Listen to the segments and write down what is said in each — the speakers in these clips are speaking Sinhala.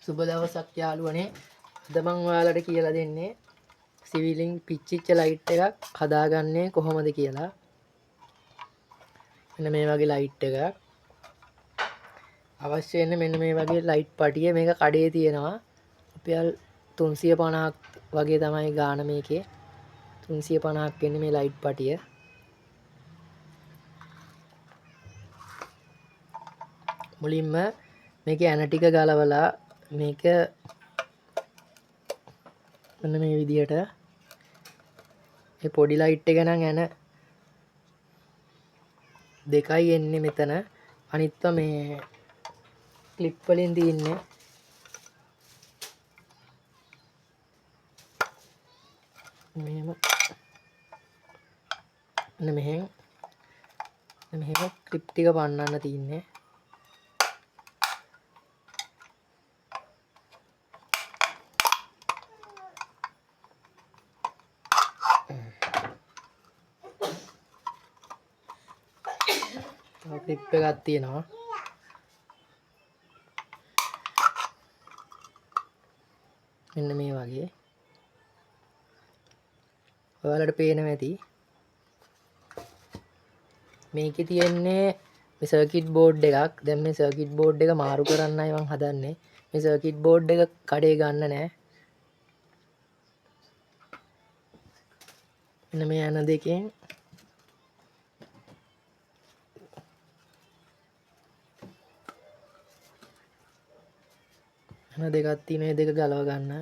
සුබ දවසක් යාළුවනේ. අද මම ඔයාලට කියලා දෙන්නේ සිවිලින් පිච්චිච්ච ලයිට් එකක් හදාගන්නේ කොහොමද කියලා. මෙන්න මේ වගේ ලයිට් එකක් අවශ්‍ය වෙන්නේ. මෙන්න මේ වගේ ලයිට් පටිය මේක කඩේ තියෙනවා. රුපියල් 350ක් වගේ තමයි ගාන මේකේ. 350ක් වෙන්නේ මේ ලයිට් පටිය. මුලින්ම මේකේ ඇන ටික ගලවලා මේක මෙන්න මේ විදිහට මේ පොඩි ලයිට් එක නම් ඇන දෙකයි එන්නේ මෙතන. අනිත්ව මේ ක්ලිප් වලින් තියන්නේ මෙහෙම මෙහෙම ක්ලිප් ටික පන්නන්න තියන්නේ. ක්ලිප් එකක් තියෙනවා. මෙන්න මේ වගේ ඔයාලට පේනවා ඇති. මේකේ තියෙන්නේ මේ සර්කිට් බෝඩ් එකක්. දැන් මේ සර්කිට් බෝඩ් එක මාරු කරන්නයි මම හදන්නේ. මේ සර්කිට් බෝඩ් එක කඩේ ගන්න නෑ. මෙන්න මේ යන දෙකෙන් යන දෙකක් තියෙන. මේ දෙක ගලව ගන්න.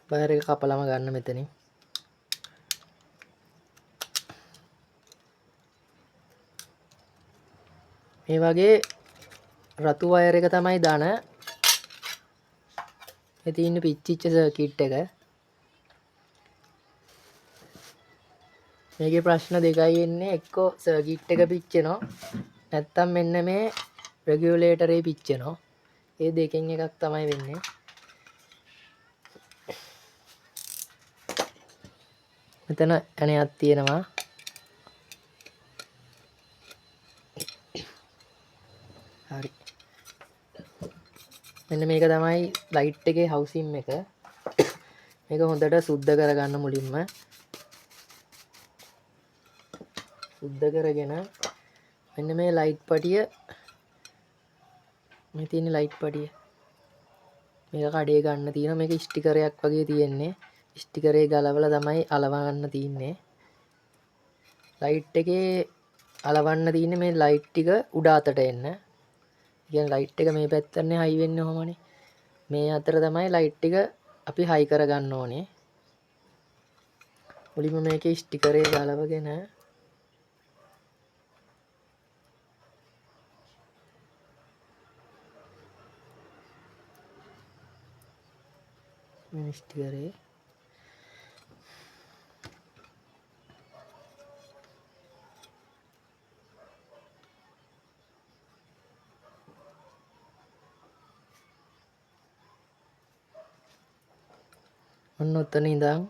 වයර් එක කපලම ගන්න මෙතනින්. මේ වගේ රතු වයර් එක තමයි දාන. මේ තියෙන පිච්චිච්ච සර්කිට් එක. මේකේ ප්‍රශ්න දෙකයි එන්නේ. එක්කෝ සර්කිට් එක පිච්චෙනවා. නැත්තම් මෙන්න මේ රෙගියුලේටරේ පිච්චෙනවා. ඒ දෙකෙන් එකක් තමයි වෙන්නේ. මෙතන ඇණයක් තියෙනවා. හරි. මෙන්න මේක තමයි ලයිට් එකේ හවුසින් එක. මේක හොඳට සුද්ධ කරගන්න මුලින්ම. සුද්ධ කරගෙන මෙන්න මේ ලයිට් පටිය මේ තියෙන ලයිට් පටිය මේක කඩේ ගන්න තියෙනවා. මේක ස්ටිකරයක් වගේ තියෙන්නේ. ස්ටිකරේ ගලවලා තමයි අලවන්න තියෙන්නේ. ලයිට් එකේ අලවන්න තියෙන්නේ මේ ලයිට් ටික උඩ අතට එන්න. කියන්නේ ලයිට් එක මේ පැත්තනේ හයි වෙන්නේ කොහොමනේ. මේ අතර තමයි ලයිට් ටික අපි හයි කරගන්න ඕනේ. මුලින්ම මේකේ ස්ටිකරේ ගලවගෙන මේ ස්ටිකරේ ඔන්න ඔතන ඉඳන්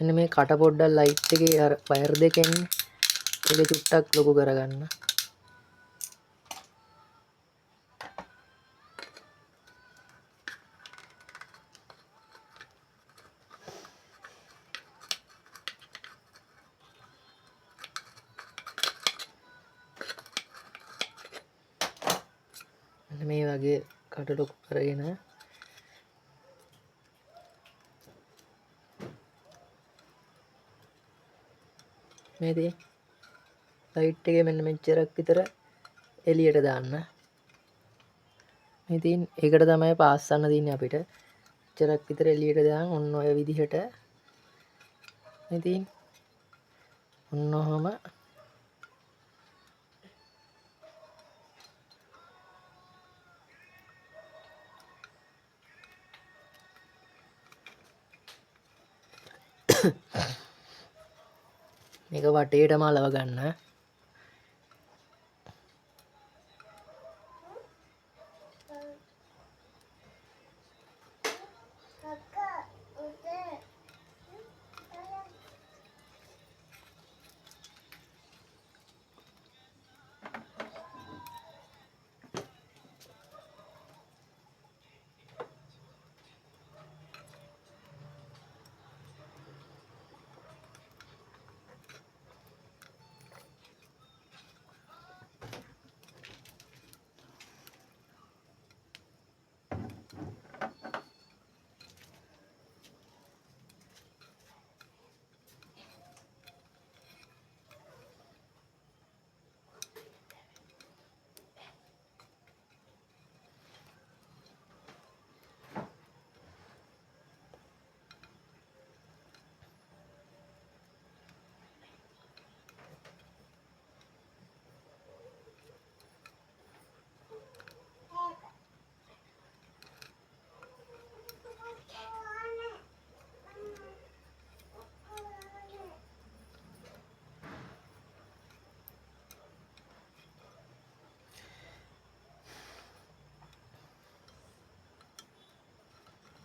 මෙන්න මේ කට පොඩ්ඩක් ලයිට් එකේ අර වයර් දෙකෙන් ඒක චුට්ටක් ලොකු කරගන්න. මෙන්න මේ වගේ කට ලොකු කරගෙන මේ ලයිට් එකේ මෙන්න මෙච්චරක් විතර එළියට දාන්න. ඉතින් ඒකට තමයි පාස්සන්න තියන්නේ අපිට. චරක් විතර එළියට දාන් ඔන්න ඔය විදිහට. ඉතින් ඔන්න ඔහම මේක වටේටම අලව ගන්න.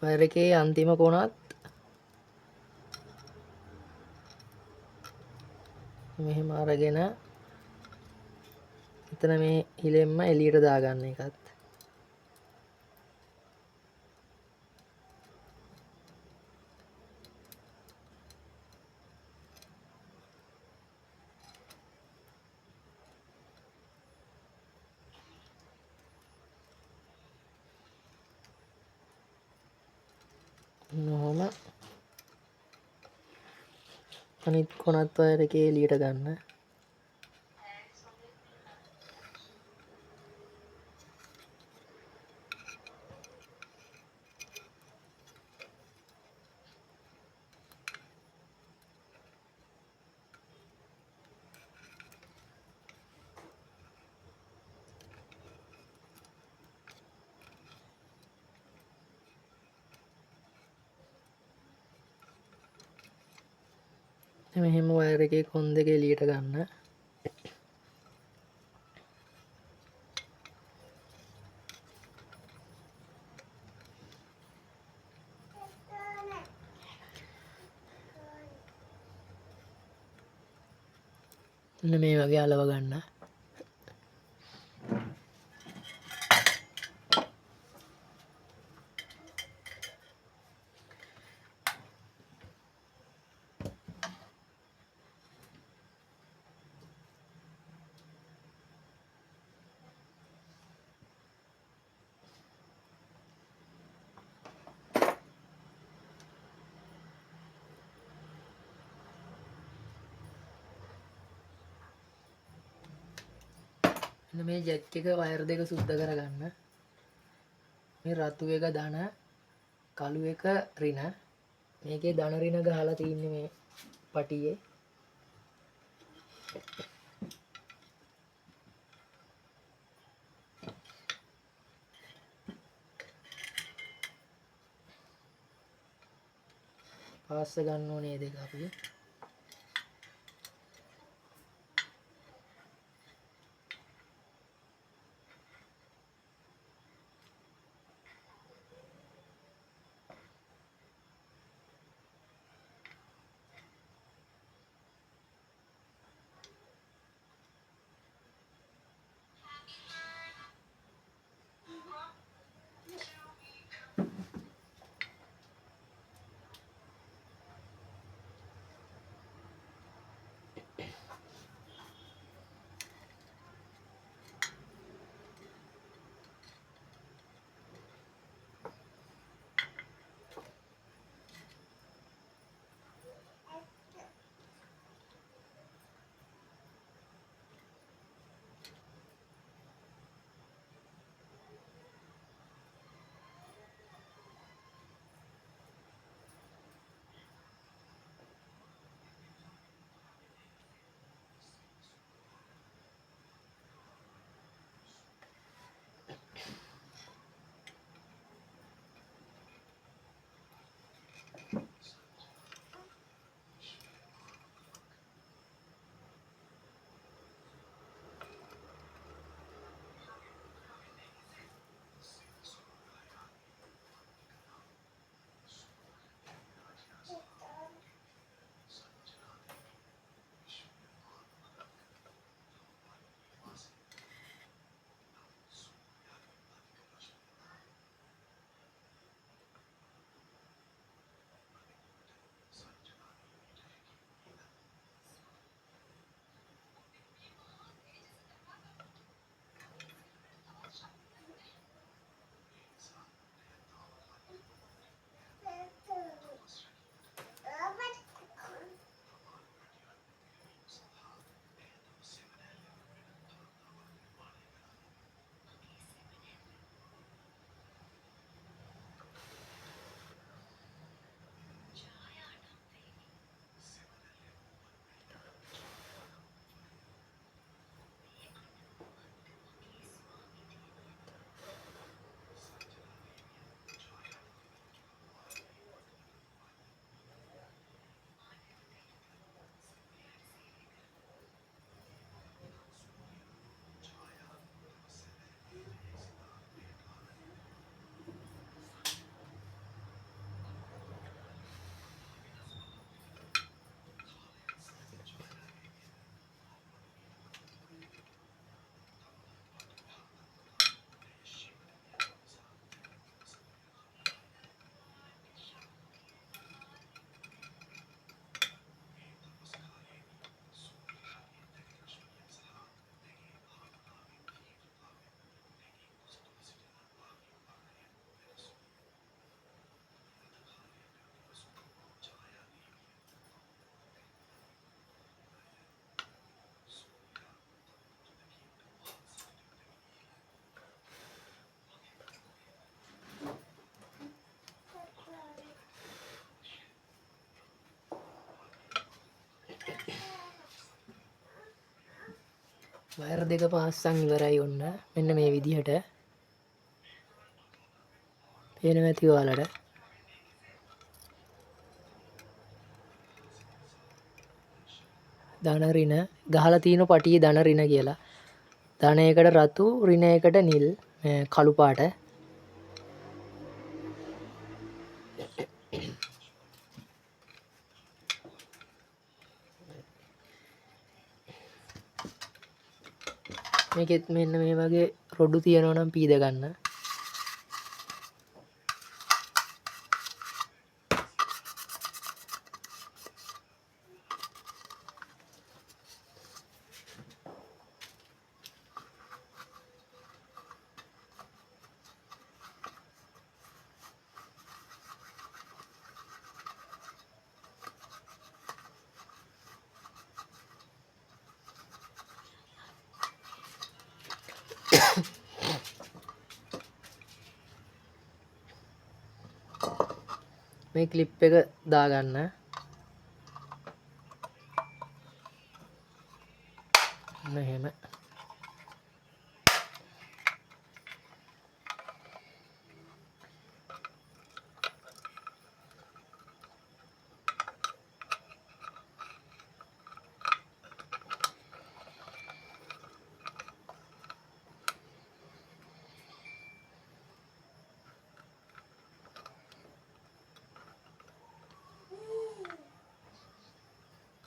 වයර් එකේ අන්තිම කොනත් මෙහෙම අරගෙන එතන මේ හිලෙන්ම එළියට දාගන්න එකත්. ඔහොම අනිත් කොනත් වයර් එකේ එළියට ගන්න. මෙහෙම වයර් එකේ කොන් දෙක එළියට ගන්න. මෙන්න මේ වගේ අලව ගන්න. මේ ජැක් එක වයර් දෙක සුද්ධ කරගන්න. මේ රතු එක ධන, කළු එක ඍණ. මේකේ ධන ඍණ ගහලා තින්නේ මේ පටියේ. පාස්ස ගන්න ඕනේ දෙක අපි. වයර් දෙක පාස්සන් ඉවරයි ඔන්න. මෙන්න මේ විදිහට. පේනවා ඇති ඔයාලට. ධන ඍණ ගහලා තියෙන පටියේ ධන ඍණ කියලා. ධනයකට රතු ඍණයකට නිල් කළු පාට. මේකෙත් මෙන්න මේ වගේ රොඩු තියෙනවා නම් පීද ගන්න. මේ ක්ලිප් එක දාගන්න. මෙහෙම.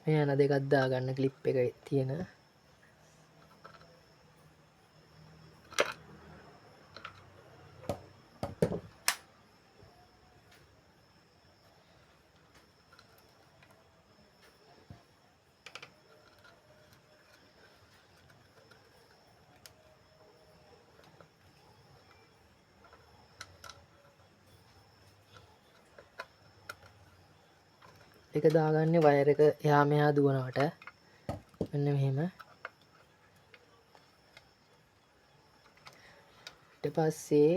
මේ යන දෙකක් දාගන්න ක්ලිප් එක තියෙන. එක දාගන්නේ වයර් එක එහා මෙහා දුවනවට. මෙන්න මෙහෙම. ඊට පස්සේ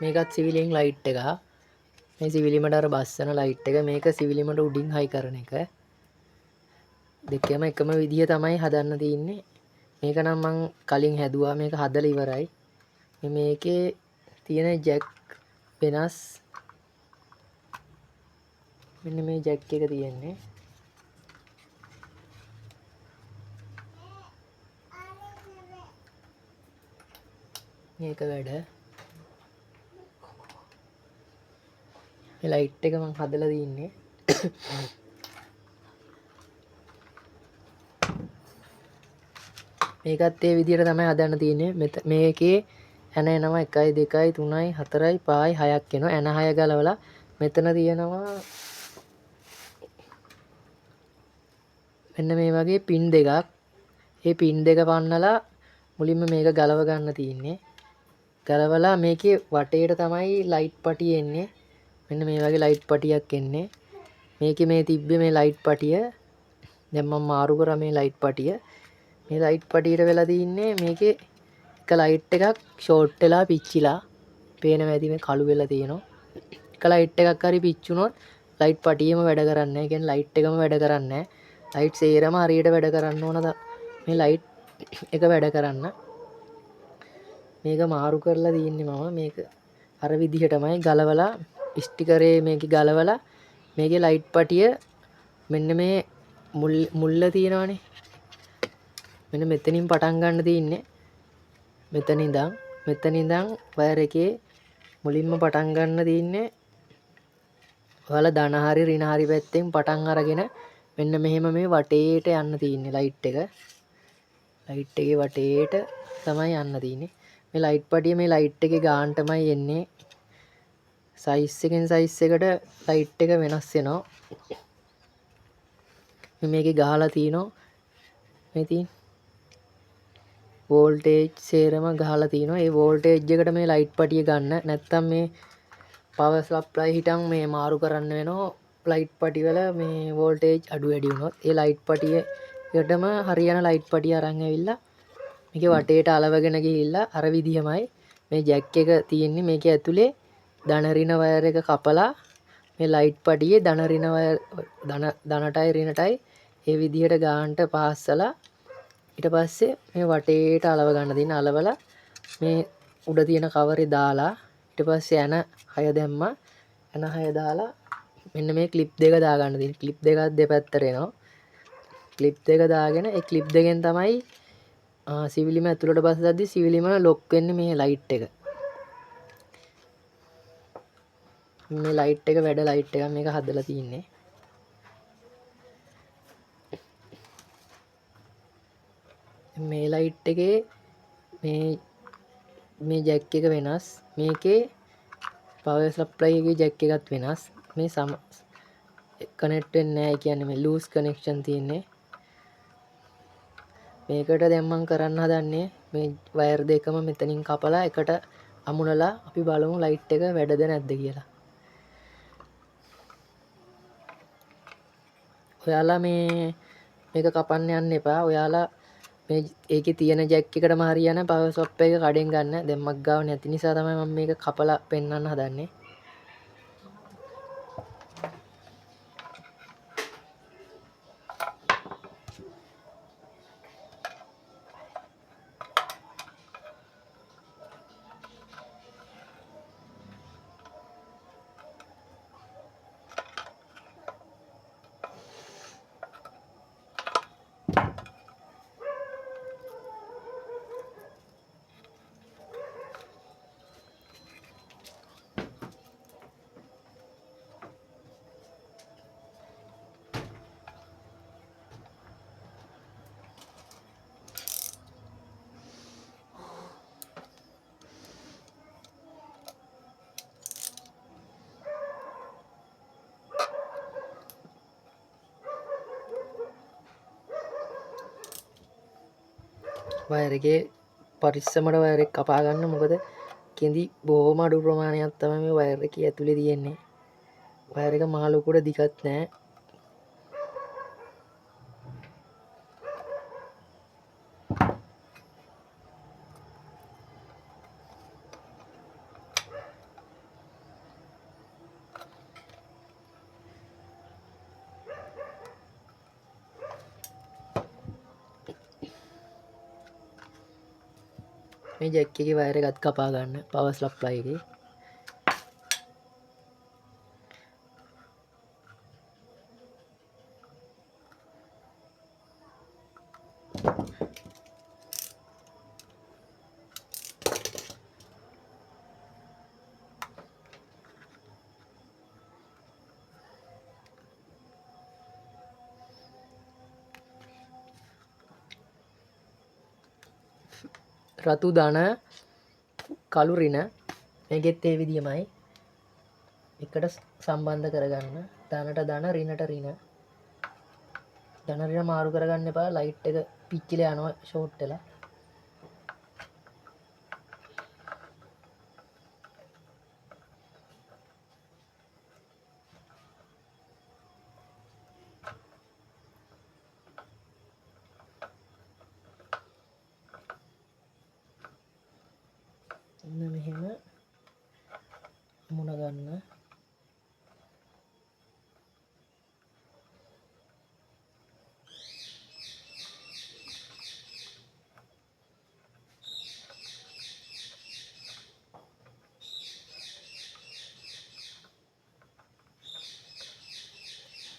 මේකත් සිවිලින් ලයිට් එක. මේ සිවිලිමට අර බස්සන ලයිට් එක. මේක සිවිලිමට උඩින් හයි කරන එක. දෙකම එකම විදිය තමයි හදන්න තියෙන්නේ. මේක නම් මං කලින් හැදුවා. මේක හදලා ඉවරයි. මේකේ තියෙන ජැක් වෙනස්. මෙන්න මේ ජැක් එක තියෙන්නේ. මේක වැඩ. මේ ලයිට් එක මං හදලා තින්නේ. මේකත් ඒ විදිහට තමයි හදන්න තියෙන්නේ. මේකේ ඇන එනවා 1 2 3 4 5 6ක් එනවා. ඇන 6 ගලවලා මෙතන තියෙනවා මෙන්න මේ වගේ පින් දෙකක්. මේ පින් දෙක පන්නලා මුලින්ම මේක ගලව ගන්න තියෙන්නේ. ගලවලා මේකේ වටේට තමයි ලයිට් පටිය එන්නේ. මෙන්න මේ වගේ ලයිට් පටියක් එන්නේ. මේකේ මේ තිබ්බේ මේ ලයිට් පටිය. දැන් මම මාරු කරා මේ ලයිට් පටිය. මේ ලයිට් පටියට වෙලා තින්නේ මේකේ එක ලයිට් එකක් ෂෝට් වෙලා පිච්චිලා පේනවා ඇති මේ කළු වෙලා තියෙනවා. එක ලයිට් එකක් හරි පිච්චුනොත් ලයිට් පටියෙම වැඩ කරන්නේ නැහැ. ඒ කියන්නේ ලයිට් එකම වැඩ කරන්නේ නැහැ. ලයිට් සේරම හරියට වැඩ කරන්න ඕන මේ ලයිට් එක වැඩ කරන්න. මේක මාරු කරලා තින්නේ මම. මේක අර විදිහටමයි ගලවලා ස්ටිකරේ මේකේ ගලවලා මේකේ ලයිට් පටිය මෙන්න මේ මුල්ල තියෙනවනේ. මෙන්න මෙතනින් පටන් ගන්න තියෙන්නේ. මෙතන ඉඳන් වයර් එකේ මුලින්ම පටන් ගන්න තියෙන්නේ. ඔයාලා ධන හරි ඍණ හරි පැත්තෙන් පටන් අරගෙන මෙන්න මෙහෙම මේ වටේට යන්න තියෙන්නේ ලයිට් එක. ලයිට් එකේ වටේට තමයි යන්න තියෙන්නේ. මේ ලයිට් පටිය මේ ලයිට් එකේ ගාන තමයි එන්නේ. සයිස් එකෙන් සයිස් එකට ලයිට් එක වෙනස් වෙනවා. මේකේ ගහලා තිනවා. මේ තියෙන වෝල්ටේජ් සේරම ගහලා තිනවා. ඒ වෝල්ටේජ් එකට මේ ලයිට් පටිය ගන්න. නැත්තම් මේ පවර් සප්ලයි හිටන් මේ මාරු කරන්න වෙනවා. ලයිට් පටි වල මේ වෝල්ටේජ් අඩු වැඩි වුණොත් ඒ ලයිට් පටියටම හරියන ලයිට් පටිය අරන් ඇවිල්ලා මේකේ වටේට අලවගෙන ගිහිල්ලා අර විදිහමයි මේ ජැක් එක තියෙන්නේ. මේකේ ඇතුලේ ධන ඍණ වයර් එක කපලා මේ ලයිට් පටියේ ධන ඍණ වයර් ධනටයි ඍණටයි ඒ විදිහට ගානට පාස්සලා ඊට පස්සේ මේ වටේට අලව ගන්න දින අලවලා මේ උඩ තියෙන කවරේ දාලා ඊට පස්සේ ඇන 6 දැම්මා ඇන 6 දාලා මෙන්න මේ ක්ලිප් දෙක දාගන්න දින ක්ලිප් දෙකක් දෙපැත්තට එනවා ක්ලිප් දෙක දාගෙන ඒ ක්ලිප් දෙකෙන් තමයි සිවිලිම ඇතුළට බස්සද්දි සිවිලිම ලොක් වෙන්නේ මේ ලයිට් එක මේ ලයිට් එක වැඩ ලයිට් එකක් මේක හදලා තින්නේ මේ ලයිට් එකේ මේ ජැක් එක වෙනස් මේකේ පවර් සප්ලයි එකේ ජැක් එකත් වෙනස් මේ සම කනෙක්ට් වෙන්නේ නැහැ කියන්නේ මේ ලූස් කනෙක්ෂන් තියෙන්නේ මේකට දැන් මම කරන්න හදන්නේ මේ වයර් දෙකම මෙතනින් කපලා එකට අමුණලා අපි බලමු ලයිට් එක වැඩද නැද්ද කියලා ඔයාලා මේක කපන්න යන්න එපා ඔයාලා මේ ඒකේ තියෙන ජැක් එකටම හරියන පවර් සොප් එක කඩෙන් ගන්න දැන් මක් ගාව නැති නිසා තමයි මම මේක කපලා පෙන්වන්න හදන්නේ වයර් එකේ පරිස්සමට වයර් එක කපා ගන්න මොකද කෙඳි බොහොම අඩු ප්‍රමාණයක් තමයි මේ වයර් එකේ ඇතුලේ තියෙන්නේ වයර් එක මහ ලොකුට දිගත් නැහැ මේ ජැක් එකේ වයර් එකත් කපා ගන්න පවර් සප්ලයි එකේ රතු ධන කළු ඍණ මේකෙත් ඒ විදියමයි එකට සම්බන්ධ කරගන්න ධනට ධන ඍණට ඍණ ධන ඍණ මාරු කරගන්න එපා ලයිට් එක පිච්චිලා යනවා ෂෝට් වෙලා මෙහෙම මුණ ගන්න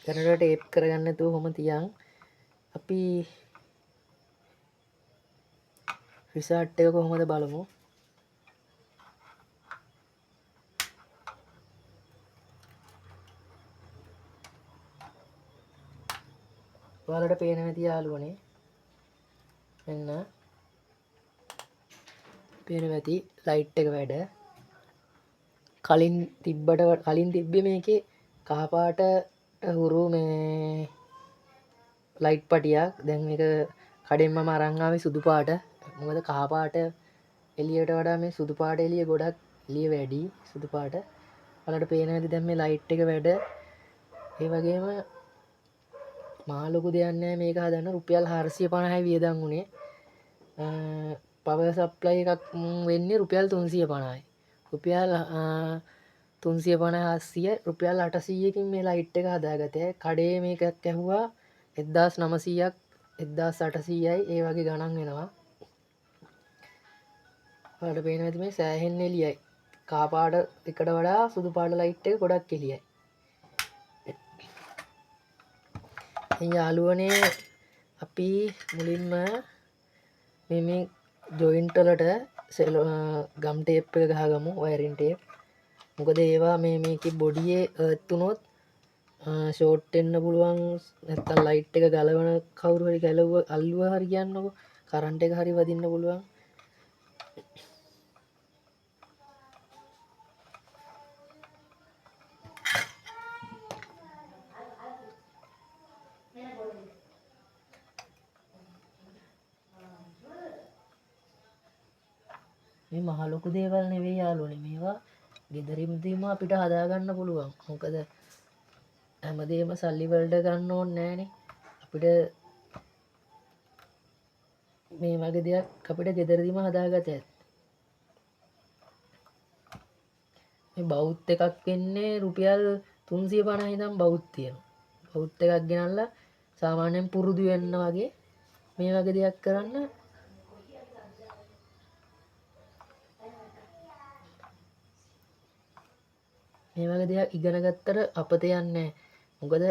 දැනට ටේප් කරගන්න නැතුව කොහොම තියන් අපි රිසල්ට් එක කොහොමද බලමු ඔයාලට පේන ඇති යාළුවනේ මෙන්න පේන ඇති ලයිට් එක වැඩ කලින් තිබ්බේ මේකේ කහ පාට හුරු මේ ලයිට් පටියක් දැන් මේක කඩෙන් මම අරන් ආවේ සුදු පාට මොකද කහ පාට එළියට වඩා මේ සුදු පාට එළිය ගොඩක් එළිය වැඩි සුදු පාට ඔයාලට පේන ඇති දැන් මේ ලයිට් එක වැඩ ඒ වගේම මහා ලොකු දෙයක් නෑ මේක හදන්න රුපියල් 450යි වියදම් වුණේ පවර් සප්ලයි එකක් වෙන්නේ රුපියල් 350යි රුපියල් 350 රුපියල් 800කින් මේ ලයිට් එක හදාගතේ. කඩේ මේකක් ඇහුවා 1900ක් 1800යි ඒ වගේ ගණන් වෙනවා. ඔයාලට පේනවා ඇති මේ සෑහෙන්න එළියයි. කහ පාට එකට වඩා සුදු පාට ලයිට් එක ගොඩක් එළියයි. ඉතින් යාළුවනේ අපි මුලින්ම මේ ජොයින්ට් වලට ගම් ටේප් එක ගහගමු, වයරින් ටේප්. මොකද ඒවා මේකේ බොඩියේ අර්ත් වුණොත් ෂෝට් වෙන්න පුළුවන්. නැත්තම් ලයිට් එක ගලවන කවුරු හරි අල්ලුවා හරි කියන්නකො කරන්ට් එක හරි වදින්න පුළුවන්. මේ මහ ලොකු දේවල් නෙවෙයි යාළුවනේ. මේවා ගෙදරින්දීම අපිට හදාගන්න පුළුවන්. මොකද හැමදේම සල්ලි වලට ගන්න ඕනේ නෑනේ. අපිට මේ වගේ දෙයක් අපිට ගෙදරදීම හදාගත හැකියි. මේ බවුත් එකක් වෙන්නේ රුපියල් 350 ඉඳන් බවුත් තියෙනවා. බවුත් එකක් ගෙනල්ලා සාමාන්‍යයෙන් පුරුදු වෙන්න වගේ මේ වගේ දෙයක් කරන්න මේ වගේ දෙයක් ඉගෙන ගත්තට අපතේ යන්නේ. මොකද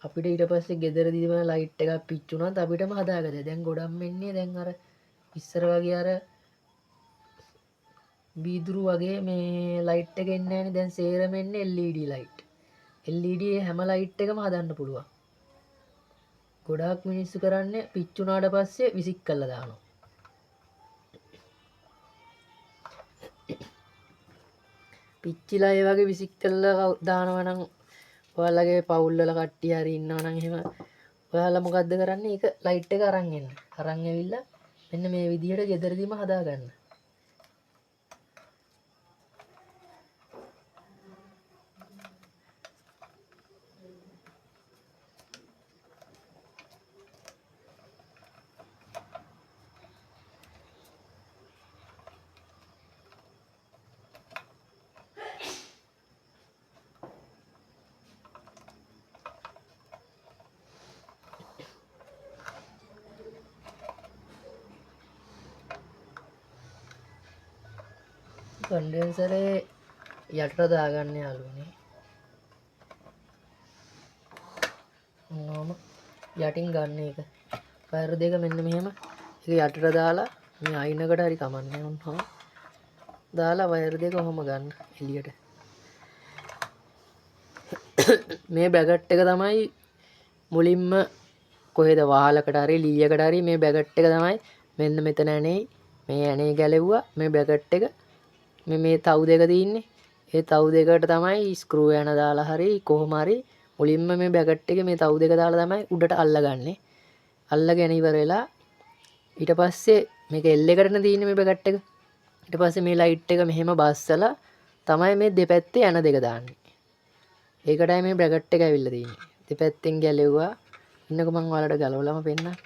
අපිට ඊට පස්සේ ගෙදරදීම ලයිට් එකක් පිච්චුණත් අපිටම හදාගන්න. දැන් ගොඩක් වෙන්නේ දැන් අර ඉස්සර වගේ අර බීදුරු වගේ මේ ලයිට් එක එන්නේ නැහැනේ. දැන් සේරම එන්නේ LED ලයිට්. LED හැම ලයිට් එකම හදන්න පුළුවන්. ගොඩාක් මිනිස්සු කරන්නේ පිච්චුණාට පස්සේ විසික් කරලා දානවා. පිච්චිලා ඒ වගේ විසික් කරලා දානවා නම් ඔයාලගේ පවුල් වල කට්ටිය හරි ඉන්නවා නම් එහෙම ඔයාලා මොකද්ද කරන්නේ? ඒක ලයිට් එක අරන් එන්න. අරන් ඇවිල්ලා මෙන්න මේ විදිහට ගෙදරදීම හදාගන්න. කන්ඩෙන්සරේ යටට දාගන්න යාළුවනේ. මොනවම යටින් ගන්න එක. වයර් දෙක මෙන්න මෙහෙම ඒක යටට දාලා මේ අයිනකට හරි කමන්නේ වුණා. දාලා වයර් දෙක ඔහොම ගන්න එළියට. මේ බ්‍රැකට් එක තමයි මුලින්ම කොහෙද වහලකට හරි ලීයකට හරි මේ බ්‍රැකට් එක තමයි මෙන්න මෙතන ඇනේ මේ ඇනේ ගැලෙව්වා මේ බ්‍රැකට් එක මේ තව් දෙක තියෙන්නේ. ඒ තව් දෙකට තමයි ස්ක්‍රූ යන දාලා හරි කොහොම හරි මුලින්ම මේ බ්‍රැකට් එකේ මේ තව් දෙක දාලා තමයි උඩට අල්ලගන්නේ. අල්ලගෙන ඉවර වෙලා ඊට පස්සේ මේක L එකටනේ තියෙන්නේ මේ බ්‍රැකට් එක. ඊට පස්සේ මේ ලයිට් එක මෙහෙම බස්සලා තමයි මේ දෙපැත්තේ යන දෙක දාන්නේ. ඒකටයි මේ බ්‍රැකට් එක ඇවිල්ලා තියෙන්නේ. දෙපැත්තෙන් ගැලෙව්වා. ඉන්නකො මම ඔයාලට ගලවලාම පෙන්නන්න.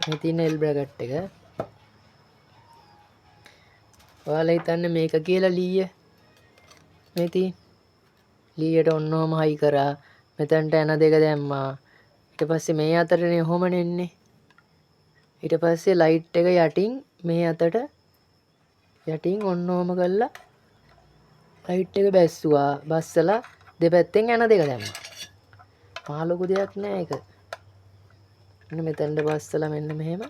මේ තියෙන L බ්‍රැකට් එක. ඔයාලා හිතන්නේ මේක කියලා ලීය. මේ තියෙන ලීයට ඔන්නෝම හයි කරා. මෙතනට එන දෙක දැම්මා. ඊට පස්සේ මේ අතරනේ ඔහොමනේ එන්නේ. ඊට පස්සේ ලයිට් එක යටින් මේ අතට යටින් ඔන්නෝම කරලා ලයිට් එක බැස්සුවා. බස්සලා දෙපැත්තෙන් යන දෙක දැම්මා. මහ ලොකු දෙයක් නෑ ඒක. මෙන්න මෙතනට බස්සලා මෙන්න මෙහෙම.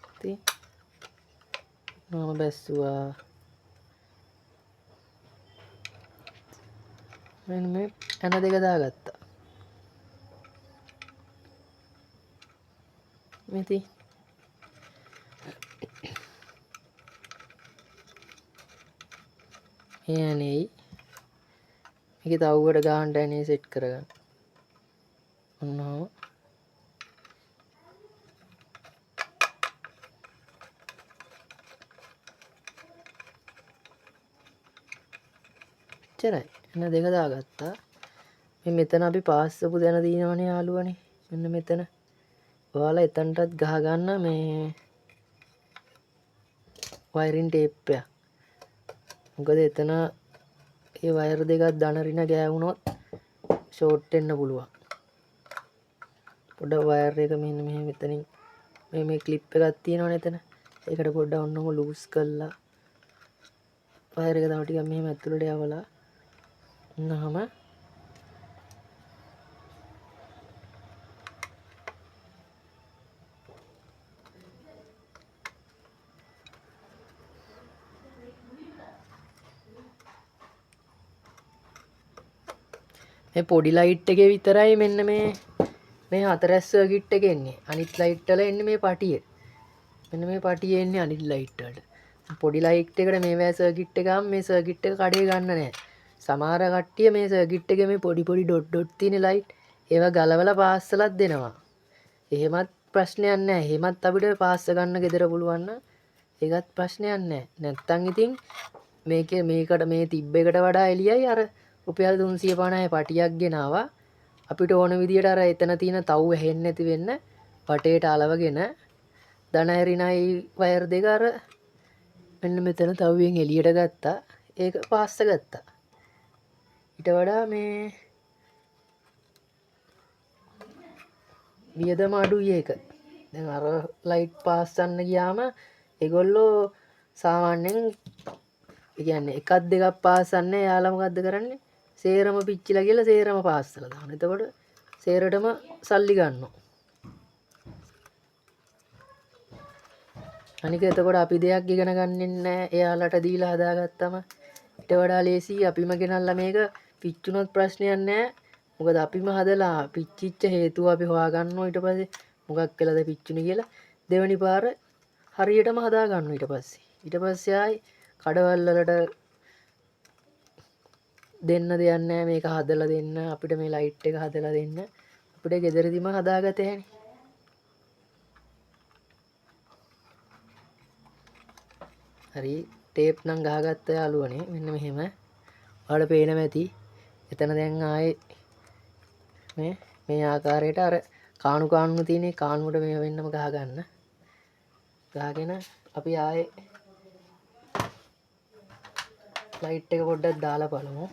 ඉතින් මම බැස්සුවා. මෙන්න මේ යන දෙක දාගත්තා. මෙති මේ ඇනේ මේක තව්වට ගහන්න ඇනේ සෙට් කරගන්න. ඔන්නෝම එච්චරයි. එන්න දෙක දාගත්තා. මේ මෙතන අපි පාස්සපු දැන තියෙනවනේ යාළුවනේ. මෙන්න මෙතන. ඔයාලා එතනටත් ගහ ගන්න මේ වයරින් ටේප් එක. මොකද එතන ඒ වයර් දෙකක් දන රින ගෑවුනොත් ෂෝට් වෙන්න පුළුවන්. පොඩ වයර් එක මෙන්න මෙහෙම මෙතනින් මේ ක්ලිප් එකක් තියෙනවනේ එතන. ඒකට පොඩ්ඩක් ඔන්නම ලූස් කරලා වයර් එක තව ටිකක් මෙහෙම ඇතුළට යවලා නහම මේ පොඩි ලයිට් එකේ විතරයි මෙන්න මේ හතරැස් සර්කිට් එක එන්නේ. අනිත් ලයිට් වල එන්නේ මේ පටිය. මෙන්න මේ පටිය එන්නේ අනිත් ලයිට් වලට. පොඩි ලයිට් එකට මේ වෑ සර්කිට් එක ගාම මේ සර්කිට් එක කඩේ ගන්න නැහැ. සමහර කට්ටිය මේ සර්කිට් එකේ මේ පොඩි පොඩි ඩොට් තියෙන ලයිට් ඒවා ගලවලා පාස්සලත් දෙනවා. එහෙමත් ප්‍රශ්නයක් නැහැ. එහෙමත් අපිට පාස්ස ගන්න ගෙදර පුළුවන් නම් ඒකත් ප්‍රශ්නයක් නැහැ. නැත්තම් ඉතින් මේකට මේ තිබ්බ එකට වඩා එළියයි අර රුපියල් 350 පටියක් ගෙනාවා. අපිට ඕන විදියට අර එතන තියෙන තව් ඇහෙන්නේ නැති වෙන්න වටේට අලවගෙන දන ඇරිනයි වයර් දෙක අර මෙන්න මෙතන තව්වෙන් එළියට ගත්තා. ඒක පාස්ස ගත්තා. ඊට වඩා මේ වියදම අඩුයි ඒක. දැන් අර ලයිට් පාස්සන්න ගියාම ඒගොල්ලෝ සාමාන්‍යයෙන් ඒ කියන්නේ එකක් දෙකක් පාස්සන්නේ යාළුවා මොකද්ද කරන්නේ? සේරම පිච්චිලා කියලා සේරම පාස්සලා දානවා. එතකොට සේරටම සල්ලි ගන්නවා. අනික එතකොට අපි දෙයක් ඉගෙන ගන්නෙ නැහැ. එයාලට දීලා හදාගත්තම ඊට වඩා ලේසි අපිම ගෙනල්ලා මේක පිච්චුනොත් ප්‍රශ්නයක් නැහැ. මොකද අපිම හදලා පිච්චිච්ච හේතුව අපි හොයාගන්නවා. ඊට පස්සේ මොකක් වෙලාද පිච්චුනේ කියලා දෙවෙනි පාර හරියටම හදා ගන්නවා ඊට පස්සේ ආයි කඩවල් වලට දෙන්න දෙයක් නැහැ. මේක හදලා දෙන්න අපිට මේ ලයිට් එක හදලා දෙන්න අපිට ගෙදරදිම හදාගත හැකියි. හරි ටේප් නම් ගහගත්ත යාළුවනේ මෙන්න මෙහෙම. ඔයාලට පේනව ඇති. එතන දැන් ආයේ මේ ආකාරයට අර කාණු තියෙන කාණුවට මේ වෙන්නම ගහ ගන්න. ගහගෙන අපි ආයේ ලයිට් එක පොඩ්ඩක් දාලා බලමු.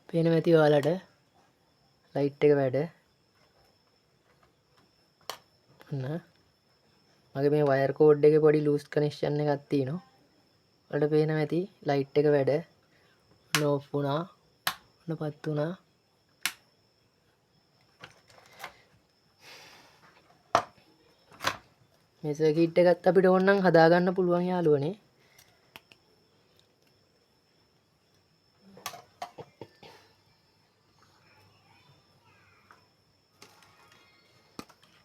පේනව ඇති ඔයාලට ලයිට් එක වැඩ. මගේ මේ වයර් කෝඩ් එකේ පොඩි ලූස් කනෙක්ෂන් එකක් තියෙනවා. ඔයාලට පේනව ඇති ලයිට් එක වැඩ. ඕෆ් වුණා. ඔන්නපත් වුණා. මේ සර්කිට් එකත් අපිට ඕන නම් හදාගන්න පුළුවන් යාළුවනේ.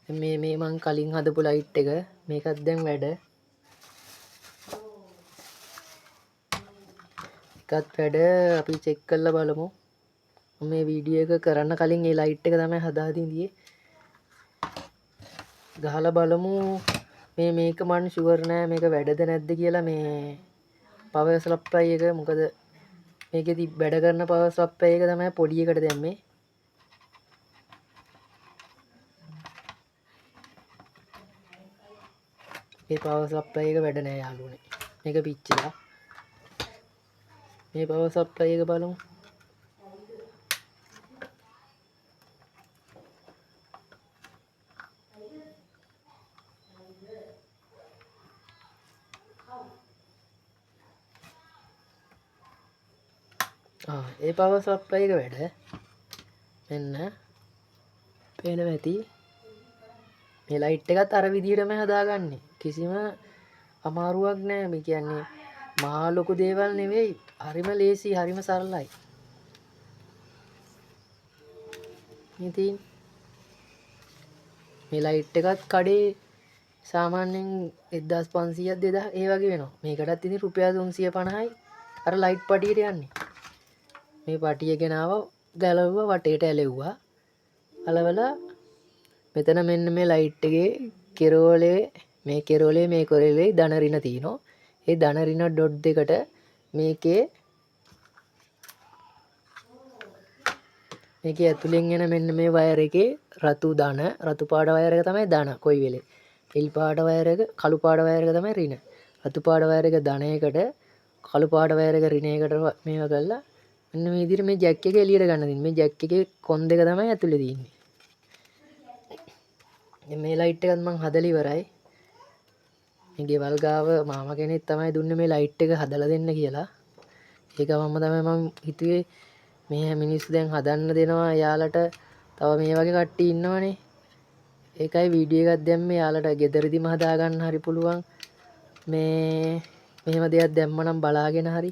මේ මං කලින් හදපු ලයිට් එක මේකත් දැන් වැඩ. එකත් වැඩ අපි චෙක් කරලා බලමු. මේ වීඩියෝ එක කරන්න කලින් මේ ලයිට් එක තමයි හදාගෙන ඉන්නේ. ගහලා බලමු මේක මන් ෂුවර් නෑ මේක වැඩද නැද්ද කියලා මේ පවර් සප්ලයි එක. මොකද මේකෙදි වැඩ කරන පවර් සප්ලයි එක තමයි පොඩි එකට දැම්මේ. මේ පවර් සප්ලයි එක වැඩ නෑ යාළුවනේ. මේක පිච්චිලා. මේ පවර් සප්ලයි එක බලමු. ඒ පවර් සප්ලයි එක වැඩ. මෙන්න පේනවා ඇති. මේ ලයිට් එකත් අර විදිහටම හදාගන්නේ. කිසිම අමාරුවක් නෑ. මේ කියන්නේ මහා ලොකු දේවල් නෙවෙයි. හරිම ලේසි, හරිම සරලයි. ඉතින් මේ ලයිට් එකත් කඩේ සාමාන්‍යයෙන් 1500ක් 2000 ඒ වගේ වෙනවා. මේකටත් ඉතින් රුපියල් 350යි අර ලයිට් පටියට යන්නේ. මේ පටිය ගෙනාව ගැලවුවා වටේට ඇලෙව්වා. අලවලා මෙතන මෙන්න මේ ලයිට් එකේ කෙරෝලේ මේ කෙරෝලේ මේ කොරලේ ධන ඍණ තියෙනවා. ඒ ධන ඍණ ඩොට් දෙකට මේකේ ඇතුලෙන් එන මෙන්න මේ වයර් එකේ රතු ධන රතු පාට වයර් එක තමයි ධන කොයි වෙලේ. නිල් පාට වයර් එක කළු පාට වයර් එක තමයි ඍණ. රතු පාට වයර් එක ධනයකට කළු පාට වයර් එක ඍණයකට මේවා කරලා මෙන්න මේ විදිහට මේ ජැක් එක එළියට ගන්න තියෙනවා. මේ ජැක් එකේ කොන් දෙක තමයි ඇතුලේ තියෙන්නේ. මේ ලයිට් එකත් මං හදලා ඉවරයි. මේ ගෙවල් ගාව මාමා කෙනෙක් තමයි දුන්නේ මේ ලයිට් එක හදලා දෙන්න කියලා. ඒක මම තමයි මම හිතුවේ මේ මිනිස්සු දැන් හදන්න දෙනවා යාලට තව මේ වගේ කට්ටිය ඉන්නවනේ. ඒකයි වීඩියෝ එකක් දැම්මේ යාලට ගෙදරදිම හදා ගන්න හරි පුළුවන්. මේ මෙහෙම දෙයක් දැම්මනම් බලාගෙන හරි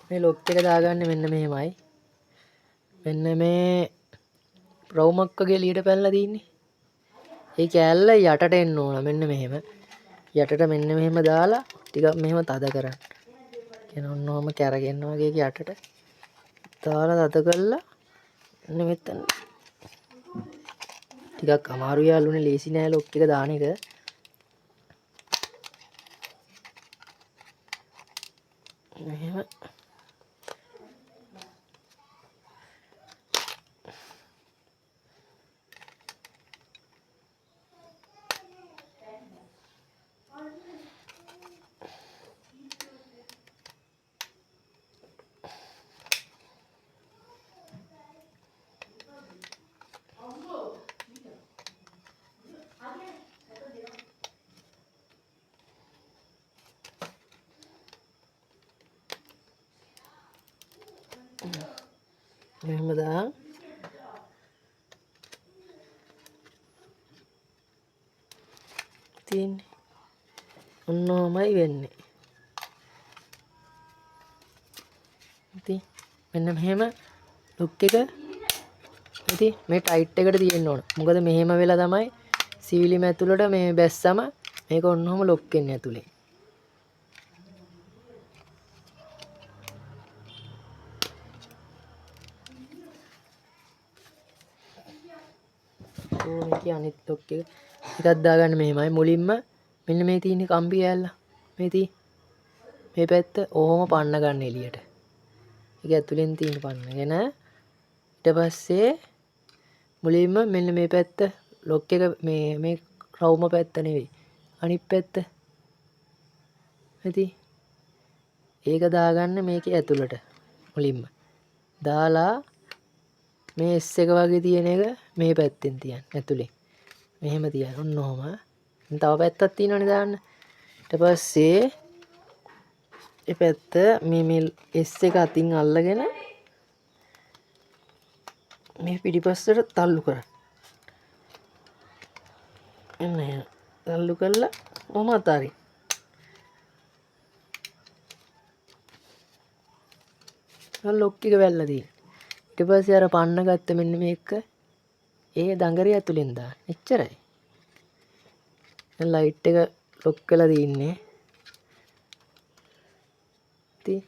මේ ලොක් එක දාගන්න මෙන්න මෙහෙමයි. මෙන්න මේ රවුමක් වගේ එළියට පැනලා තින්නේ. ඒ කෑල්ල යටට එන්න ඕන මෙන්න මෙහෙම. යටට මෙන්න මෙහෙම දාලා ටිකක් මෙහෙම තද කරන්න. කියන ඔන්නෝම කැරගෙන වගේ යටට දාලා තද කරලා මෙන්න මෙතන ටිකක් අමාරු යාළුවනේ ලේසි නෑ ලොක් එක දාන එක. මෙහෙම මෙහෙම දාන් තියෙන්නේ. ඔන්නෝමයි වෙන්නේ. ඉතින් මෙන්න මෙහෙම ලොක් එක ඉතින් මේ ටයිට් එකට තියෙන්න ඕන. මොකද මෙහෙම වෙලා තමයි සීලිම ඇතුළට මේ බැස්සම මේක ඔන්නෝම ලොක් වෙන්නේ ඇතුලේ. මේකේ අනිත් ලොක් එක එකක් දාගන්න මෙහෙමයි. මුලින්ම මෙන්න මේ තියෙන කම්බි ඇල්ල මේ පැත්ත ඕම පන්න ගන්න එළියට. ඒක ඇතුලෙන් තියෙන පන්නගෙන ඊට පස්සේ මුලින්ම මෙන්න මේ පැත්ත ලොක් එක මේ රවුම පැත්ත නෙවෙයි අනිත් පැත්ත. ඉතින් ඒක දාගන්න මේකේ ඇතුළට මුලින්ම දාලා මේ S එක වගේ තියෙන එක මේ පැත්තෙන් තියන්න ඇතුලේ. මෙහෙම තියන්න. ඔන්න ඔහම. තව පැත්තක් තියෙනවනේ දාන්න. ඊට පස්සේ මේ පැත්ත මේ S එක අතින් අල්ලගෙන මේ පිටිපස්සට තල්ලු කරන්න. එන්න එහෙම. තල්ලු කරලා ඔහම අතාරින්න. ලොක් එක වැල්ලා තියෙන්නේ. ඊට පස්සේ අර පන්න ගත්ත මෙන්න මේක ඒ දඟරේ ඇතුලෙන් දාන්න. එච්චරයි. දැන් ලයිට් එක ලොක් කරලා තින්නේ. ඉතින්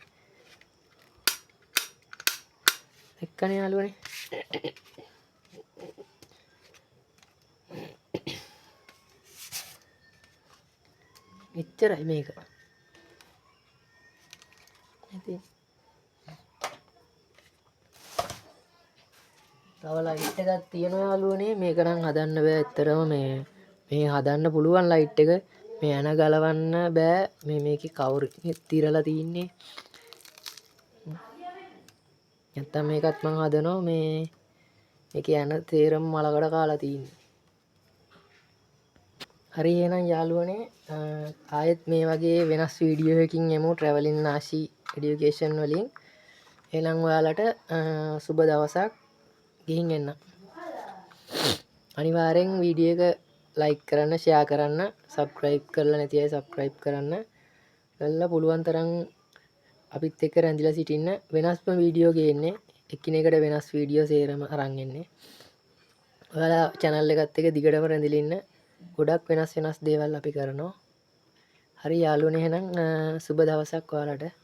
එක්කනේ යාළුවනේ. එච්චරයි මේක. ඉතින් තව ලයිට් එකක් තියෙනවා යාළුවනේ. මේක නම් හදන්න බෑ ඇත්තටම මේ හදන්න පුළුවන් ලයිට් එක. මේ ඇන ගලවන්න බෑ. මේකේ කවුරු තිරලා තින්නේ. නැත්තම් මේකත් මං හදනවා මේකේ ඇන තේරම මලකඩ කාලා තින්නේ. හරි එහෙනම් යාළුවනේ ආයෙත් මේ වගේ වෙනස් වීඩියෝ එකකින් එමු traveling නාසි education වලින්. එහෙනම් ඔයාලට සුබ දවසක්. ගිහින් එන්න. අනිවාර්යෙන් වීඩියෝ එක ලයික් කරන්න, ෂෙයා කරන්න, සබ්ස්ක්‍රයිබ් කරලා නැති අය සබ්ස්ක්‍රයිබ් කරන්න. බලලා පුළුවන් තරම් අපිත් එක්ක රැඳිලා සිටින්න. වෙනස්ම වීඩියෝ ගේන්නේ. එකිනෙකට වෙනස් වීඩියෝ සේරම අරන් එන්නේ. ඔයාලා channel එකත් එක්ක දිගටම රැඳිලා ඉන්න. ගොඩක් වෙනස් දේවල් අපි කරනවා. හරි යාළුවනේ එහෙනම් සුබ දවසක් ඔයාලට.